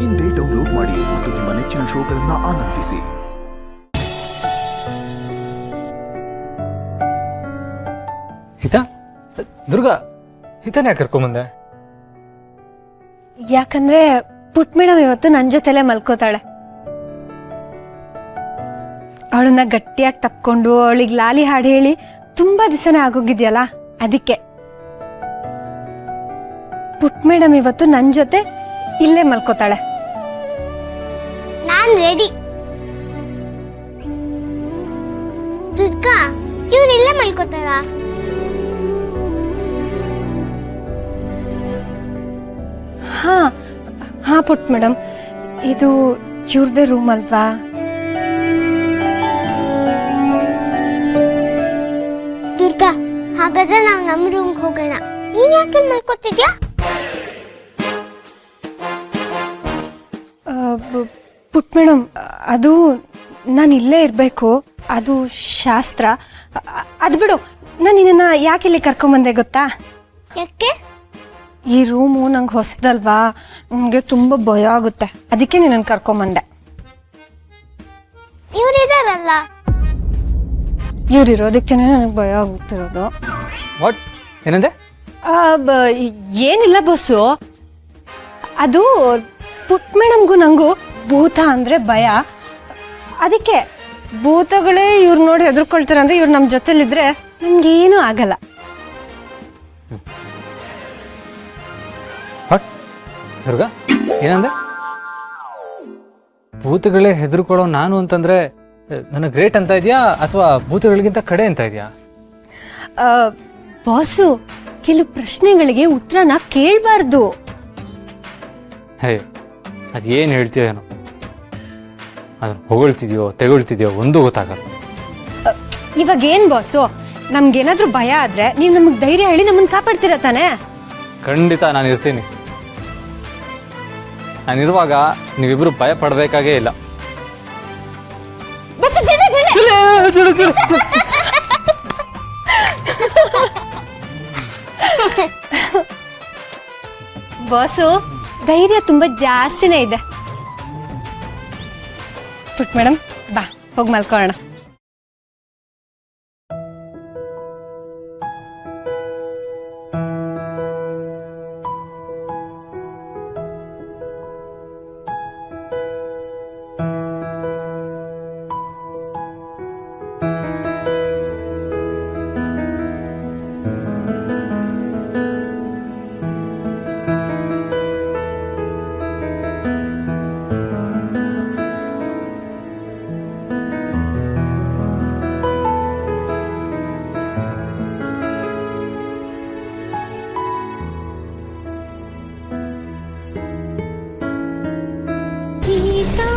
ಇಂದೇ ಡೌನ್ಲೋಡ್ ಮಾಡಿ ಮತ್ತು ನಿಮ್ಮ ನೆಚ್ಚಿನ ಶೋಗಳನ್ನು ಆನಂದಿಸಿ. ಹಿತಾ, ದುರ್ಗಾ, ಹಿತಾನೇ ಕರ್ಕೊಂಬಂದೆ? ಯಾಕಂದ್ರೆ ಪುಟ್ ಮೇಡಮ್ ಇವತ್ತು ನನ್ನ ಜೊತೆಲೆ ಮಲ್ಕೋತಾಳೆ. ಅವಳನ್ನ ಗಟ್ಟಿಯಾಗಿ ತಪ್ಕೊಂಡು ಅವಳಿಗೆ ಲಾಲಿ ಹಾಡು ಹೇಳಿ ತುಂಬಾ ದಿವಸನೇ ಆಗೋಗಿದ್ಯಲ್ಲ, ಅದಕ್ಕೆ ಪುಟ್ ಮೇಡಮ್ ಇವತ್ತು ನನ್ನ ಜೊತೆ ಇಲ್ಲೇ ಮಲ್ಕೋತಾಳೆ. ನಾನ್ ರೆಡಿ. ದುರ್ಗಾ, ಇವ್ರು ಇಲ್ಲೇ ಮಲ್ಕೋತಾರ? ಹಾ ಹಾ ಪುಟ್ ಮೇಡಮ್, ಇದು ಇವ್ರದೇ ರೂಮ್ ಅಲ್ವಾ? ದುರ್ಗಾ, ಹಾಗಾದ್ರೆ ನಾವು ನಮ್ಮ ರೂಮ್ಗೆ ಹೋಗೋಣ. ನೀನ್ ಯಾಕೆ ಮಲ್ಕೋತಿದ್ಯಾ? ಪುಟ್ ಮೇಡಮ್, ಅದು ನಾನು ಇಲ್ಲೇ ಇರಬೇಕು, ಅದು ಶಾಸ್ತ್ರ. ಅದು ಬಿಡು, ನಾನು ನಿನ್ನ ಯಾಕೆ ಇಲ್ಲಿ ಕರ್ಕೊಂಬಂದೆ ಗೊತ್ತಾ? ಯಾಕೆ? ಈ ರೂಮು ನಂಗೆ ಹೊಸದಲ್ವಾ, ನನಗೆ ತುಂಬ ಭಯ ಆಗುತ್ತೆ, ಅದಕ್ಕೆ ನಿನ್ನನ್ನು ಕರ್ಕೊಂಬಂದೆ. ಇವ್ರಿದಾರಲ್ಲ. ಇವ್ರಿರೋದಕ್ಕೆ ನನಗೆ ಭಯ ಆಗುತ್ತಿರೋದು. ವಾಟ್? ಏನಂದೆ? ಏನಿಲ್ಲ ಬಸ್ಸು, ಅದು ಪುಟ್ ಮೇಡಮ್ಗೂ ನಂಗೂ ಭೂತ ಅಂದರೆ ಭಯ. ಅದಕ್ಕೆ ಭೂತಗಳೇ ಇವ್ರು ನೋಡಿ ಹೆದರ್ಕೊಳ್ತಾರೆ ಅಂದರೆ ಇವ್ರು ನಮ್ಮ ಜೊತೆಲಿದ್ರೆ ನನಗೇನೂ ಆಗಲ್ಲ. ವಾಟ್? ದುರ್ಗಾ, ಏನಂದೆ? ಭೂತಗಳೇ ಹೆದರ್ಕೊಳ್ಳೋ ನಾನು ಅಂತಂದ್ರೆ ನನಗೆ ಗ್ರೇಟ್ ಅಂತ ಇದೆಯಾ ಅಥವಾ ಭೂತಗಳಿಗಿಂತ ಕಡೆ ಅಂತ ಇದೆಯಾ? ಬಾಸು, ಕೆಲವು ಪ್ರಶ್ನೆಗಳಿಗೆ ಉತ್ತರನ ಕೇಳಬಾರ್ದು. ಹೇ, ಅದೇನು ಹೇಳ್ತೀಯ ಏನೋ, ಅದನ್ನು ಹೊಗಳ್ತಿದ್ಯೋ ತೆಗೊಳ್ತಿದ್ಯೋ ಒಂದು ಗೊತ್ತಾಗಲ್ಲ. ಇವಾಗ ಏನು ಬಾಸು, ನಮ್ಗೇನಾದ್ರೂ ಭಯ ಆದ್ರೆ ನೀವು ನಮಗೆ ಧೈರ್ಯ ಹೇಳಿ ನಮ್ಮನ್ನು ಕಾಪಾಡ್ತೀರ ತಾನೆ? ಖಂಡಿತ ನಾನು ಇರ್ತೀನಿ. ನಾನಿರುವಾಗ ನೀವಿಬ್ರು ಭಯ ಪಡಬೇಕಾಗೇ ಇಲ್ಲ. ಬಾಸು, ಧೈರ್ಯ ತುಂಬಾ ಜಾಸ್ತಿನೇ ಇದೆ. ಪುಟ್ ಮೇಡಮ್, ಬಾ ಹೋಗಿ ಮಲ್ಕೊಳ್ಳೋಣ. ಗೀತಾ